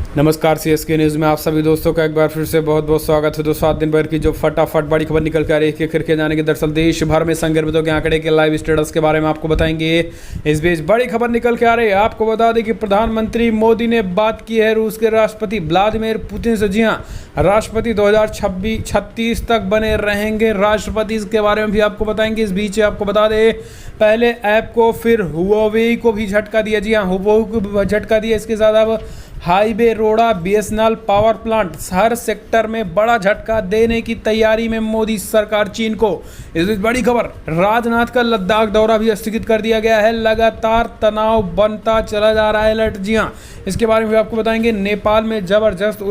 नमस्कार। CSK news में आप सभी दोस्तों का एक बार फिर से बहुत बहुत स्वागत है। दोस्तों, आज दिन भर की जो फटाफट बड़ी खबर निकल के आ रही है फिर जाने के दरअसल देश भर में संक्रमितों के आंकड़े के लाइव स्टेटस के बारे में आपको बताएंगे। इस बीच बड़ी खबर निकल के आ रही है, आपको बता दें कि प्रधानमंत्री मोदी ने बात की है रूस के राष्ट्रपति व्लादिमीर पुतिन से। जी हाँ, राष्ट्रपति 2036 तक बने रहेंगे राष्ट्रपति, इसके बारे में भी आपको बताएंगे। इस बीच आपको बता दें, पहले ऐप को फिर हुआवे को भी झटका दिया। जी हाँ, हुआवे को भी झटका दिया। इसके साथ अब हाईवे, रोड़ा, बीएसएनएल, पावर प्लांट, हर सेक्टर में बड़ा झटका देने की तैयारी में मोदी सरकार चीन को। इस बीच बड़ी खबर, राजनाथ का लद्दाख दौरा भी स्थगित कर दिया गया है। लगातार तनाव बनता चला जा रहा है अलर्ट। जी हाँ, इसके बारे में भी आपको बताएंगे। नेपाल में जबरदस्त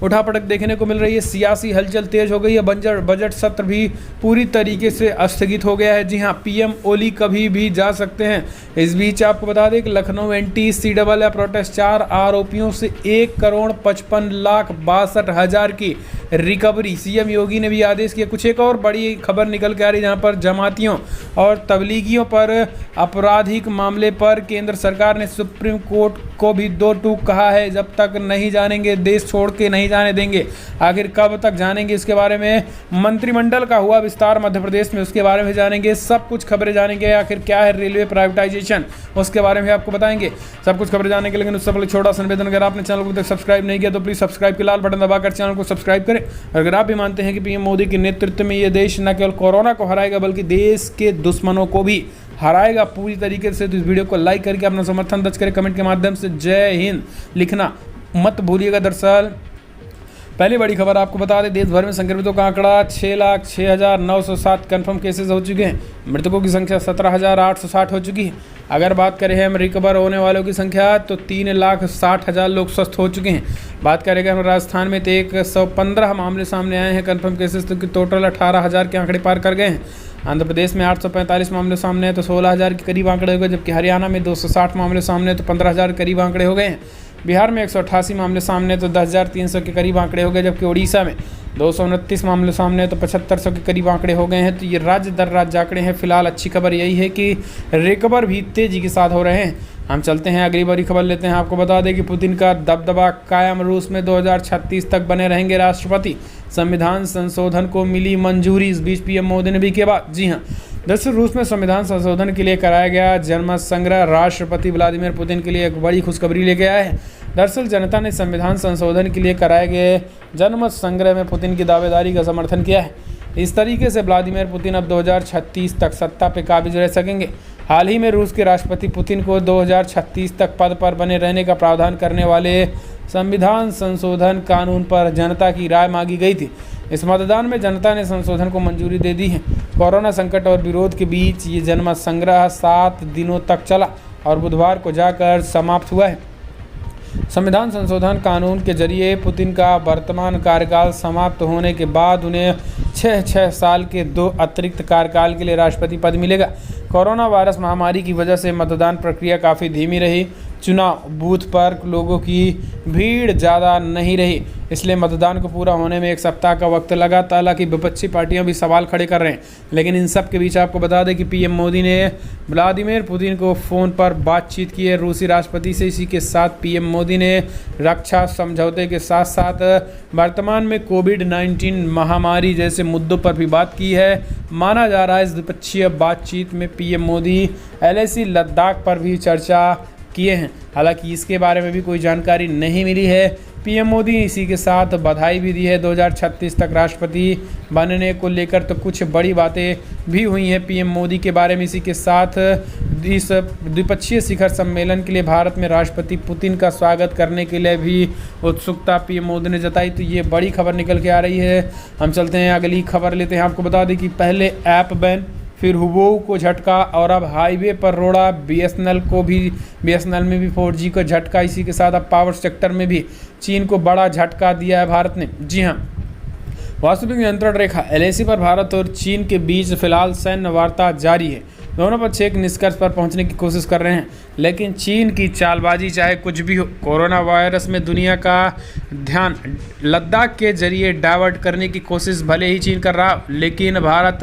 उठापटक देखने को मिल रही है। सियासी हलचल तेज हो गई है। बजट सत्र भी पूरी तरीके से स्थगित हो गया है। जी हाँ, पीएम ओली कभी भी जा सकते हैं। इस बीच आपको बता दें कि लखनऊ NTCAA प्रोटेस्ट 4 आरोपियों से 1,55,62,000 की रिकवरी। सीएम योगी ने भी आदेश किया। कुछ एक और बड़ी खबर निकल के आ रही है, जहाँ पर जमातियों और तबलीगियों पर आपराधिक मामले पर केंद्र सरकार ने सुप्रीम कोर्ट को भी 2 टूक कहा है। जब तक नहीं जानेंगे, देश छोड़ के नहीं जाने देंगे। आखिर कब तक जानेंगे, इसके बारे में मंत्रिमंडल का हुआ विस्तार मध्य प्रदेश में, उसके बारे में जानेंगे। सब कुछ खबरें जानेंगे। आखिर क्या है रेलवे प्राइवेटाइजेशन, उसके बारे में आपको बताएंगे। सब कुछ खबरें जानने के लिए उससे पहले छोटा सा निवेदन, अगर आपने चैनल को तक सब्सक्राइब नहीं किया तो प्लीज सब्सक्राइब के लाल बटन दबाकर चैनल को सब्सक्राइब करें। अगर आप भी मानते हैं कि पीएम मोदी के नेतृत्व में ये देश न केवल कोरोना को हराएगा बल्कि देश के दुश्मनों को भी हराएगा पूरी तरीके से, तो इस वीडियो को लाइक करके अपना समर्थन दर्ज करें। कमेंट के माध्यम से जय हिंद लिखना मत भूलिएगा। दरअसल पहली बड़ी खबर आपको बता दें, देश भर में संक्रमितों का आंकड़ा 6,06,907 कन्फर्म केसेस हो चुके हैं। मृतकों की संख्या 17,860 हो चुकी है। अगर बात करें हम रिकवर होने वालों की संख्या तो 3,60,000 लोग स्वस्थ हो चुके हैं। बात करेंगे हम राजस्थान में तो 115 मामले सामने आए हैं कन्फर्म केसेस, तो टोटल 18,000 के आंकड़े पार कर गए हैं। आंध्र प्रदेश में 845 मामले सामने हैं तो 16,000 के करीब आंकड़े हो गए, जबकि हरियाणा में 260 मामले सामने हैं तो 15,000 के करीब आंकड़े हो गए हैं। बिहार में 188 मामले सामने तो 10,300 के करीब आंकड़े हो गए, जबकि उड़ीसा में 229 मामले सामने तो 7,500 के करीब आंकड़े हो गए हैं। तो ये राज्य दर राज्य आंकड़े हैं। फिलहाल अच्छी खबर यही है कि रिकवर भी तेजी के साथ हो रहे हैं। हम चलते हैं अगली बड़ी खबर लेते हैं। आपको बता दें कि पुतिन का दबदबा कायम, रूस में 2036 तक बने रहेंगे राष्ट्रपति। संविधान संशोधन को मिली मंजूरी। इस बीच पीएम मोदी ने भी किया बात। जी हाँ, दरअसल रूस में संविधान संशोधन के लिए कराया गया जनमत संग्रह राष्ट्रपति व्लादिमीर पुतिन के लिए एक बड़ी खुशखबरी लेके आया है। दरअसल जनता ने संविधान संशोधन के लिए कराए गए जनमत संग्रह में पुतिन की दावेदारी का समर्थन किया है। इस तरीके से व्लादिमीर पुतिन अब 2036 तक सत्ता पर काबिज रह सकेंगे। हाल ही में रूस के राष्ट्रपति पुतिन को 2036 तक पद पर बने रहने का प्रावधान करने वाले संविधान संशोधन कानून पर जनता की राय मांगी गई थी। इस मतदान में जनता ने संशोधन को मंजूरी दे दी है। कोरोना संकट और विरोध के बीच ये जनमत संग्रह 7 दिनों तक चला और बुधवार को जाकर समाप्त हुआ है। संविधान संशोधन कानून के जरिए पुतिन का वर्तमान कार्यकाल समाप्त होने के बाद उन्हें 6 साल के 2 अतिरिक्त कार्यकाल के लिए राष्ट्रपति पद मिलेगा। कोरोना वायरस महामारी की वजह से मतदान प्रक्रिया काफ़ी धीमी रही। चुनाव बूथ पर लोगों की भीड़ ज़्यादा नहीं रही, इसलिए मतदान को पूरा होने में 1 सप्ताह का वक्त लगा। हालांकि विपक्षी पार्टियां भी सवाल खड़े कर रहे हैं, लेकिन इन सब के बीच आपको बता दें कि पीएम मोदी ने व्लादिमीर पुतिन को फ़ोन पर बातचीत की है रूसी राष्ट्रपति से। इसी के साथ पीएम मोदी ने रक्षा समझौते के साथ साथ वर्तमान में कोविड-19 महामारी जैसे मुद्दों पर भी बात की है। माना जा रहा है इस द्विपक्षीय बातचीत में पीएम मोदी LAC लद्दाख पर भी चर्चा किए हैं। हालांकि इसके बारे में भी कोई जानकारी नहीं मिली है। पीएम मोदी इसी के साथ बधाई भी दी है 2036 तक राष्ट्रपति बनने को लेकर, तो कुछ बड़ी बातें भी हुई हैं पीएम मोदी के बारे में। इसी के साथ इस द्विपक्षीय शिखर सम्मेलन के लिए भारत में राष्ट्रपति पुतिन का स्वागत करने के लिए भी उत्सुकता पीएम मोदी ने जताई। तो ये बड़ी खबर निकल के आ रही है। हम चलते हैं अगली खबर लेते हैं। आपको बता दें कि पहले ऐप बैन, फिर हुआवे को झटका और अब हाईवे पर रोड़ा। बीएसएनएल में भी 4G का झटका। इसी के साथ अब पावर सेक्टर में भी चीन को बड़ा झटका दिया है भारत ने। जी हाँ, वास्तविक नियंत्रण रेखा LAC पर भारत और चीन के बीच फिलहाल सैन्य वार्ता जारी है। दोनों पक्ष एक निष्कर्ष पर पहुंचने की कोशिश कर रहे हैं, लेकिन चीन की चालबाजी चाहे कुछ भी हो, कोरोना वायरस में दुनिया का ध्यान लद्दाख के जरिए डाइवर्ट करने की कोशिश भले ही चीन कर रहा, लेकिन भारत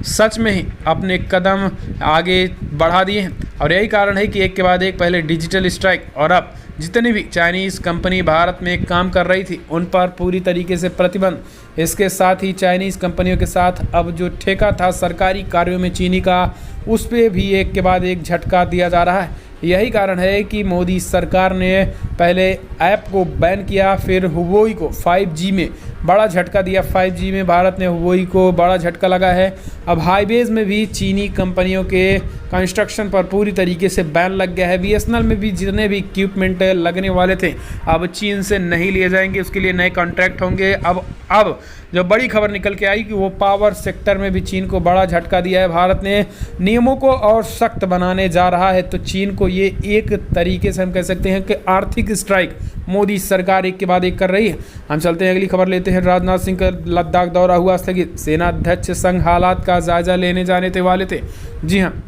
सच में ही अपने कदम आगे बढ़ा दिए हैं। और यही कारण है कि एक के बाद एक पहले डिजिटल स्ट्राइक और अब जितनी भी चाइनीज़ कंपनी भारत में काम कर रही थी उन पर पूरी तरीके से प्रतिबंध। इसके साथ ही चाइनीज़ कंपनियों के साथ अब जो ठेका था सरकारी कार्यों में चीनी का, उस पर भी एक के बाद एक झटका दिया जा रहा है। यही कारण है कि मोदी सरकार ने पहले ऐप को बैन किया, फिर हुawei को 5G में बड़ा झटका दिया। 5G में भारत ने हुawei को बड़ा झटका लगा है। अब हाईवेज में भी चीनी कंपनियों के कंस्ट्रक्शन पर पूरी तरीके से बैन लग गया है। BSNL में भी जितने भी इक्विपमेंट लगने वाले थे अब चीन से नहीं लिए जाएंगे, उसके लिए नए कॉन्ट्रैक्ट होंगे। अब जो बड़ी खबर निकल के आई कि वो पावर सेक्टर में भी चीन को बड़ा झटका दिया है। भारत ने नियमों को और सख्त बनाने जा रहा है, तो चीन को ये एक तरीके से हम कह सकते हैं कि आर्थिक स्ट्राइक मोदी सरकार एक के बाद एक कर रही है। हम चलते हैं अगली खबर लेते हैं। राजनाथ सिंह का लद्दाख दौरा हुआ स्थगित, सेना अध्यक्ष संग हालात का जायजा लेने जाने वाले थे। जी हाँ,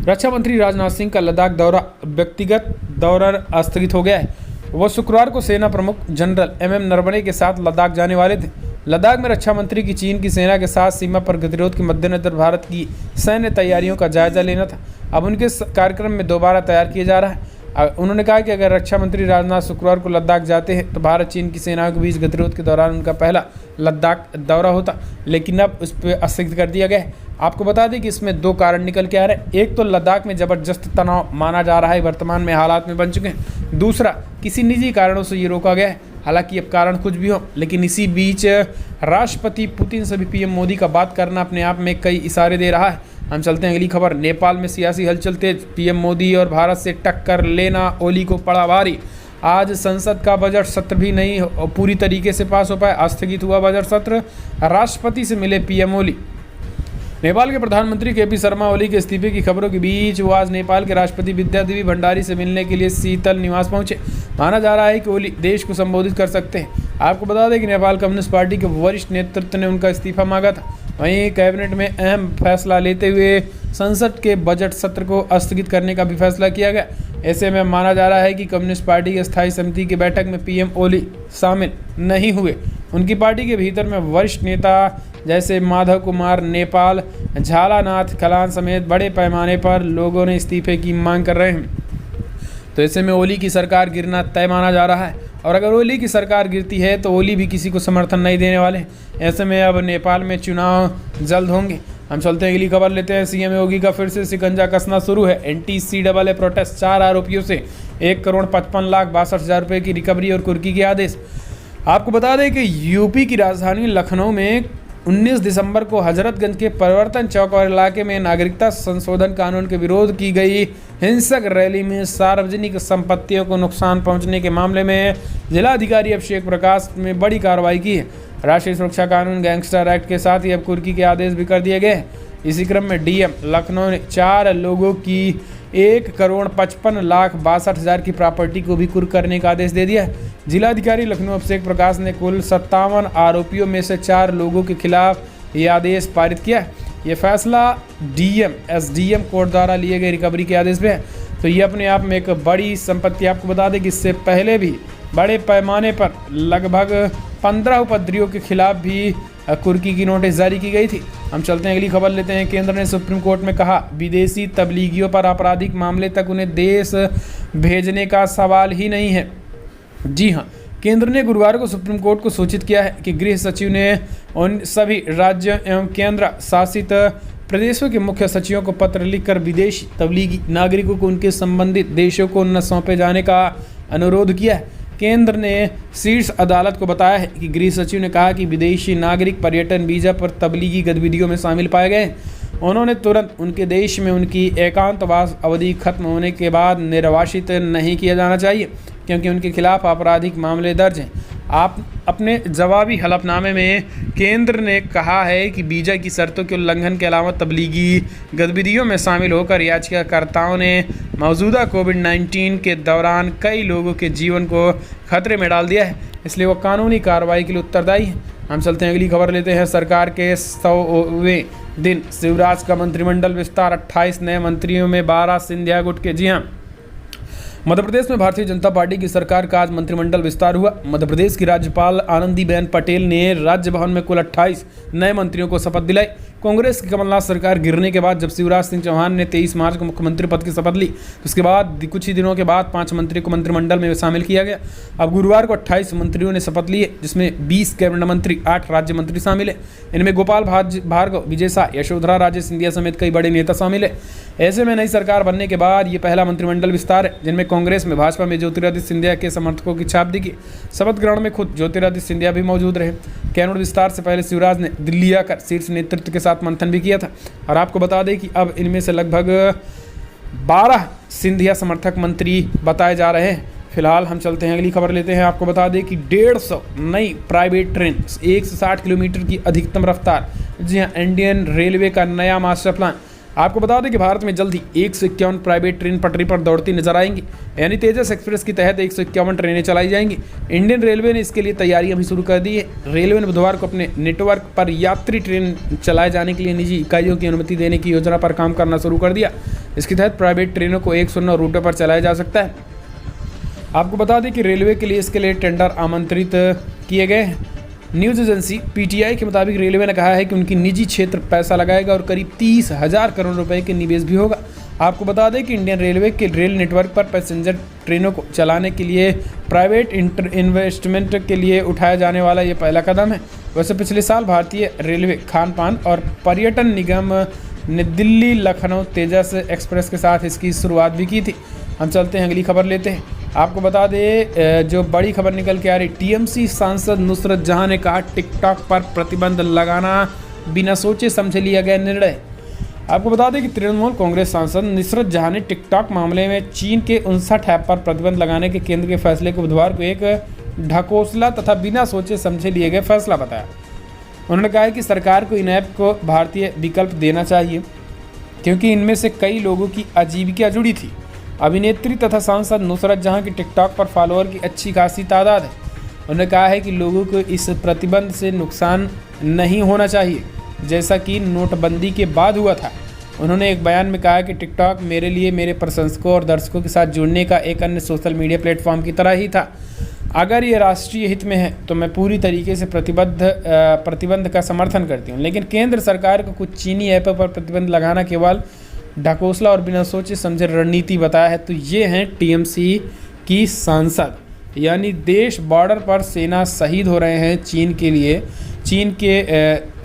रक्षा मंत्री राजनाथ सिंह का लद्दाख दौरा व्यक्तिगत दौरा स्थगित हो गया है। वो शुक्रवार को सेना प्रमुख जनरल MM नरवणे के साथ लद्दाख जाने वाले थे। लद्दाख में रक्षा मंत्री की चीन की सेना के साथ सीमा पर गतिरोध के मद्देनजर भारत की सैन्य तैयारियों का जायजा लेना था। अब उनके कार्यक्रम में दोबारा तैयार किया जा रहा है। उन्होंने कहा कि अगर रक्षा मंत्री राजनाथ शुक्रवार को लद्दाख जाते हैं तो भारत चीन की सेनाओं के बीच गतिरोध के दौरान उनका पहला लद्दाख दौरा होता, लेकिन अब उस पर स्थगित कर दिया गया है। आपको बता दें कि इसमें दो कारण निकल के आ रहे हैं। एक तो लद्दाख में ज़बरदस्त तनाव माना जा रहा है, वर्तमान में हालात में बन चुके हैं। दूसरा, किसी निजी कारणों से ये रोका गया है। हालांकि अब कारण कुछ भी हो, लेकिन इसी बीच राष्ट्रपति पुतिन से भी PM मोदी का बात करना अपने आप में कई इशारे दे रहा है। हम चलते हैं अगली खबर। नेपाल में सियासी हलचल तेज, PM मोदी और भारत से टक्कर लेना ओली को पड़ा भारी। आज संसद का बजट सत्र भी नहीं पूरी तरीके से पास हो पाया, स्थगित हुआ बजट सत्र। राष्ट्रपति से मिले PM ओली। नेपाल के प्रधानमंत्री KP शर्मा ओली के इस्तीफे की खबरों के बीच वो आज नेपाल के राष्ट्रपति विद्यादेवी भंडारी से मिलने के लिए शीतल निवास पहुंचे। माना जा रहा है कि ओली देश को संबोधित कर सकते हैं। आपको बता दें कि नेपाल कम्युनिस्ट पार्टी के वरिष्ठ नेतृत्व ने उनका इस्तीफा मांगा था। वहीं कैबिनेट में अहम फैसला लेते हुए संसद के बजट सत्र को स्थगित करने का भी फैसला किया गया। ऐसे में माना जा रहा है कि कम्युनिस्ट पार्टी की स्थायी समिति की बैठक में PM ओली शामिल नहीं हुए। उनकी पार्टी के भीतर में वरिष्ठ नेता जैसे माधव कुमार नेपाल, झालानाथ कलान समेत बड़े पैमाने पर लोगों ने इस्तीफे की मांग कर रहे हैं। तो ऐसे में ओली की सरकार गिरना तय माना जा रहा है, और अगर ओली की सरकार गिरती है तो ओली भी किसी को समर्थन नहीं देने वाले। ऐसे में अब नेपाल में चुनाव जल्द होंगे। हम चलते हैं अगली खबर लेते हैं। CM योगी का फिर से शिकंजा कसना शुरू है। NTCAA प्रोटेस्ट, 4 आरोपियों से 1,55,62,000 रुपये की रिकवरी और कुर्की के आदेश। आपको बता दें कि यूपी की राजधानी लखनऊ में 19 दिसंबर को हजरतगंज के परिवर्तन चौक और इलाके में नागरिकता संशोधन कानून के विरोध की गई हिंसक रैली में सार्वजनिक संपत्तियों को नुकसान पहुंचने के मामले में जिलाधिकारी अभिषेक प्रकाश ने बड़ी कार्रवाई की है। राष्ट्रीय सुरक्षा कानून गैंगस्टर एक्ट के साथ ही अब कुर्की के आदेश भी कर दिए गए हैं। इसी क्रम में DM लखनऊ ने 4 लोगों की 1,55,62,000 की प्रॉपर्टी को भी कुर्क करने का आदेश दे दिया है। जिलाधिकारी लखनऊ अभिषेक प्रकाश ने कुल 57 आरोपियों में से 4 लोगों के खिलाफ ये आदेश पारित किया है। ये फैसला DM SDM कोर्ट द्वारा लिए गए रिकवरी के आदेश पे है। तो ये अपने आप में एक बड़ी संपत्ति। आपको बता दें कि इससे पहले भी बड़े पैमाने पर लगभग 15 उपद्रवियों के खिलाफ भी कुर्की की नोटिस जारी की गई थी। हम चलते हैं अगली खबर लेते हैं। केंद्र ने सुप्रीम कोर्ट में कहा विदेशी तबलीगियों पर आपराधिक मामले तक उन्हें देश भेजने का सवाल ही नहीं है। जी हाँ, केंद्र ने गुरुवार को सुप्रीम कोर्ट को सूचित किया है कि गृह सचिव ने उन सभी राज्यों एवं केंद्र शासित प्रदेशों के मुख्य सचिवों को पत्र लिखकर विदेशी तबलीगी नागरिकों को उनके संबंधित देशों को न सौंपे जाने का अनुरोध किया है। केंद्र ने शीर्ष अदालत को बताया है कि गृह सचिव ने कहा कि विदेशी नागरिक पर्यटन वीजा पर तबलीगी गतिविधियों में शामिल पाए गए। उन्होंने तुरंत उनके देश में उनकी एकांतवास अवधि खत्म होने के बाद निर्वासित नहीं किया जाना चाहिए, क्योंकि उनके खिलाफ आपराधिक मामले दर्ज हैं। आप अपने जवाबी हलफनामे में केंद्र ने कहा है कि वीजा की शर्तों के उल्लंघन के अलावा तबलीगी गतिविधियों में शामिल होकर याचिकाकर्ताओं ने मौजूदा कोविड-19 के दौरान कई लोगों के जीवन को खतरे में डाल दिया है, इसलिए वो कानूनी कार्रवाई के लिए उत्तरदायी है। हम चलते हैं अगली खबर लेते हैं। सरकार के 100वें दिन शिवराज का मंत्रिमंडल विस्तार, 28 नए मंत्रियों में 12 सिंधिया गुट के। जी हाँ, मध्य प्रदेश में भारतीय जनता पार्टी की सरकार का आज मंत्रिमंडल विस्तार हुआ। मध्य प्रदेश की राज्यपाल आनंदीबेन पटेल ने राज्य भवन में कुल 28 नए मंत्रियों को शपथ दिलाई। कांग्रेस की कमलनाथ सरकार गिरने के बाद जब शिवराज सिंह चौहान ने 23 मार्च को मुख्यमंत्री पद की शपथ ली, तो उसके बाद कुछ ही दिनों के बाद 5 मंत्री को मंत्रिमंडल में शामिल किया गया। अब गुरुवार को 28 मंत्रियों ने शपथ ली है, जिसमें 20 कैबिनेट मंत्री, 8 राज्य मंत्री शामिल है। इनमें गोपाल भार्गव, विजय शाह, यशोधरा राजे सिंधिया समेत कई बड़े नेता शामिल है। ऐसे में नई सरकार बनने के बाद ये पहला मंत्रिमंडल विस्तार है, जिनमें कांग्रेस में भाजपा में ज्योतिरादित्य सिंधिया के समर्थकों की छाप दिखी। शपथ ग्रहण में खुद ज्योतिरादित्य सिंधिया भी मौजूद रहे। कैबिनेट विस्तार से पहले शिवराज ने दिल्ली आकर शीर्ष नेतृत्व के साथ मंथन भी किया था। और आपको बता दें कि अब इनमें से लगभग 12 सिंधिया समर्थक मंत्री बताए जा रहे हैं। फिलहाल हम चलते हैं, अगली खबर लेते हैं। आपको बता दें कि 150 नई प्राइवेट ट्रेन, 160 किलोमीटर की अधिकतम रफ्तार। जी हाँ, इंडियन रेलवे का नया मास्टर प्लान। आपको बता दें कि भारत में जल्द ही 151 प्राइवेट ट्रेन पटरी पर दौड़ती नजर आएंगी, यानी तेजस एक्सप्रेस के तहत 151 ट्रेनें चलाई जाएंगी। इंडियन रेलवे ने इसके लिए तैयारियां भी शुरू कर दी है। रेलवे ने बुधवार को अपने नेटवर्क पर यात्री ट्रेन चलाए जाने के लिए निजी इकाइयों की अनुमति देने की योजना पर काम करना शुरू कर दिया। इसके तहत प्राइवेट ट्रेनों को 109 रूटों पर चलाया जा सकता है। आपको बता दें कि रेलवे के लिए इसके लिए टेंडर आमंत्रित किए गए हैं। न्यूज़ एजेंसी पीटीआई के मुताबिक रेलवे ने कहा है कि उनकी निजी क्षेत्र पैसा लगाएगा और करीब 30,000 करोड़ रुपए के निवेश भी होगा। आपको बता दें कि इंडियन रेलवे के रेल नेटवर्क पर पैसेंजर ट्रेनों को चलाने के लिए प्राइवेट इन्वेस्टमेंट के लिए उठाया जाने वाला ये पहला कदम है। वैसे पिछले साल भारतीय रेलवे, खान पान और पर्यटन निगम ने दिल्ली लखनऊ तेजस एक्सप्रेस के साथ इसकी शुरुआत भी की थी। हम चलते हैं, अगली खबर लेते हैं। आपको बता दें जो बड़ी खबर निकल के आ रही, टीएमसी सांसद नुसरत जहां ने कहा टिकटॉक पर प्रतिबंध लगाना बिना सोचे समझे लिया गया निर्णय। आपको बता दें कि तृणमूल कांग्रेस सांसद नुसरत जहां ने टिकटॉक मामले में चीन के 59 ऐप पर प्रतिबंध लगाने के केंद्र के फैसले को बुधवार को एक ढकोसला तथा बिना सोचे समझे लिए गए फैसला बताया। उन्होंने कहा कि सरकार को इन ऐप को भारतीय विकल्प देना चाहिए, क्योंकि इनमें से कई लोगों की आजीविका जुड़ी थी। अभिनेत्री तथा सांसद नुसरत जहां की टिकटॉक पर फॉलोअर की अच्छी खासी तादाद है। उन्होंने कहा है कि लोगों को इस प्रतिबंध से नुकसान नहीं होना चाहिए, जैसा कि नोटबंदी के बाद हुआ था। उन्होंने एक बयान में कहा कि टिकटॉक मेरे लिए मेरे प्रशंसकों और दर्शकों के साथ जुड़ने का एक अन्य सोशल मीडिया प्लेटफॉर्म की तरह ही था। अगर ये राष्ट्रीय हित में है तो मैं पूरी तरीके से प्रतिबंध का समर्थन करती हूँ, लेकिन केंद्र सरकार को कुछ चीनी ऐपों पर प्रतिबंध लगाना केवल ढकोसला और बिना सोचे समझे रणनीति बताया है। तो ये हैं टीएमसी की सांसद, यानी देश बॉर्डर पर सेना शहीद हो रहे हैं चीन के लिए। चीन के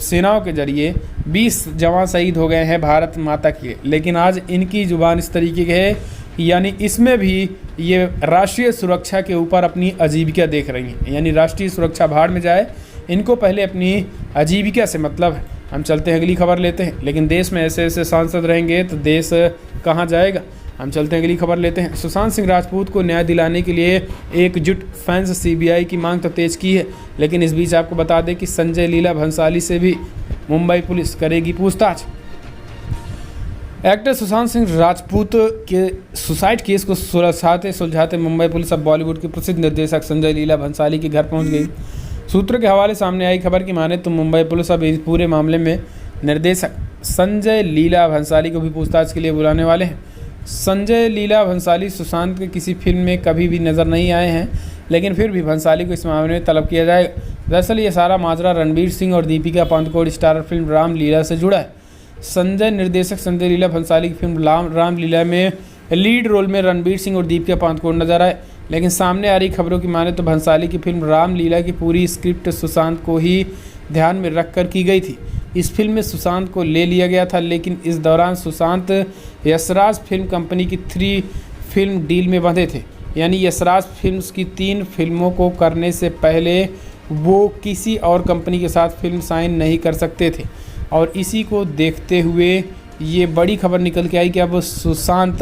सेनाओं के जरिए 20 जवान शहीद हो गए हैं भारत माता के लिए, लेकिन आज इनकी जुबान इस तरीके की है, यानी इसमें भी ये राष्ट्रीय सुरक्षा के ऊपर अपनी आजीविका देख रही हैं। यानी राष्ट्रीय सुरक्षा भाड़ में जाए, इनको पहले अपनी आजीविका से मतलब है। हम चलते हैं, अगली खबर लेते हैं। लेकिन देश में ऐसे ऐसे सांसद रहेंगे तो देश कहाँ जाएगा। हम चलते हैं, अगली खबर लेते हैं। सुशांत सिंह राजपूत को न्याय दिलाने के लिए एकजुट फैंस सीबीआई की मांग तो तेज की है, लेकिन इस बीच आपको बता दें कि संजय लीला भंसाली से भी मुंबई पुलिस करेगी पूछताछ। एक्टर सुशांत सिंह राजपूत के सुसाइड केस को सुलझाते मुंबई पुलिस अब बॉलीवुड के प्रसिद्ध निर्देशक संजय लीला भंसाली के घर पहुंच गई। सूत्रों के हवाले सामने आई खबर की माने तो मुंबई पुलिस अब इस पूरे मामले में निर्देशक संजय लीला भंसाली को भी पूछताछ के लिए बुलाने वाले हैं। संजय लीला भंसाली सुशांत के किसी फिल्म में कभी भी नज़र नहीं आए हैं, लेकिन फिर भी भंसाली को इस मामले में तलब किया जाएगा। दरअसल ये सारा माजरा रणवीर सिंह और दीपिका पादुकोण स्टारर फिल्म रामलीला से जुड़ा है। संजय निर्देशक संजय लीला भंसाली की फिल्म रामलीला में लीड रोल में रणवीर सिंह और दीपिका पादुकोण नजर आए, लेकिन सामने आ रही खबरों की माने तो भंसाली की फिल्म रामलीला की पूरी स्क्रिप्ट सुशांत को ही ध्यान में रखकर की गई थी। इस फिल्म में सुशांत को ले लिया गया था, लेकिन इस दौरान सुशांत यशराज फिल्म कंपनी की 3 फिल्म डील में बंधे थे। यानी यशराज फिल्म्स की 3 फिल्मों को करने से पहले वो किसी और कंपनी के साथ फिल्म साइन नहीं कर सकते थे, और इसी को देखते हुए ये बड़ी खबर निकल के आई कि अब सुशांत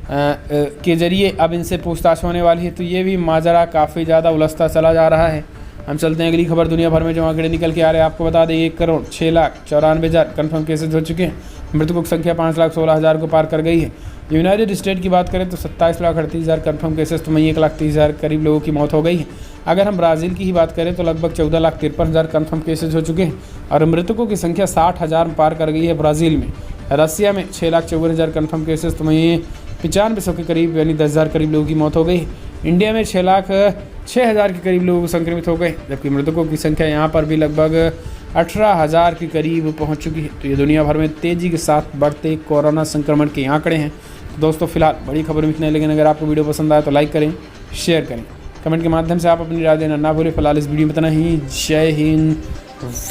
के जरिए अब इनसे पूछताछ होने वाली है। तो ये भी माजरा काफ़ी ज़्यादा उलझता चला जा रहा है। हम चलते हैं, अगली खबर। दुनिया भर में जो आंकड़े निकल के आ रहे हैं, आपको बता दें 1,06,94,000 कन्फर्म केसेज हो चुके हैं। मृतकों की संख्या 5,16,000 को पार कर गई है। यूनाइटेड स्टेट की बात करें तो 27,38,000 कन्फर्म केसेज, तो वहीं 1,30,000 करीब लोगों की मौत हो गई है। अगर हम ब्राज़ील की ही बात करें तो लगभग 14,53,000 कन्फर्म केसेज हो चुके हैं और मृतकों की संख्या 60,000 पार कर गई है ब्राज़ील में। रसिया में 6,54,000 कन्फर्म केसेज, तो वहीं 9500 के करीब यानी 10,000 करीब लोगों की मौत हो गई। इंडिया में 6,06,000 के करीब लोग संक्रमित हो गए, जबकि मृतकों की संख्या यहाँ पर भी लगभग 18,000 के करीब पहुंच चुकी है। तो ये दुनिया भर में तेज़ी के साथ बढ़ते कोरोना संक्रमण के आंकड़े हैं। तो दोस्तों फिलहाल बड़ी खबर में इतना है, लेकिन अगर आपको वीडियो पसंद आए तो लाइक करें, शेयर करें, कमेंट के माध्यम से आप अपनी राय देना ना भूलें। फिलहाल इस वीडियो में इतना ही। जय हिंद,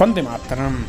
वंदे मातरम।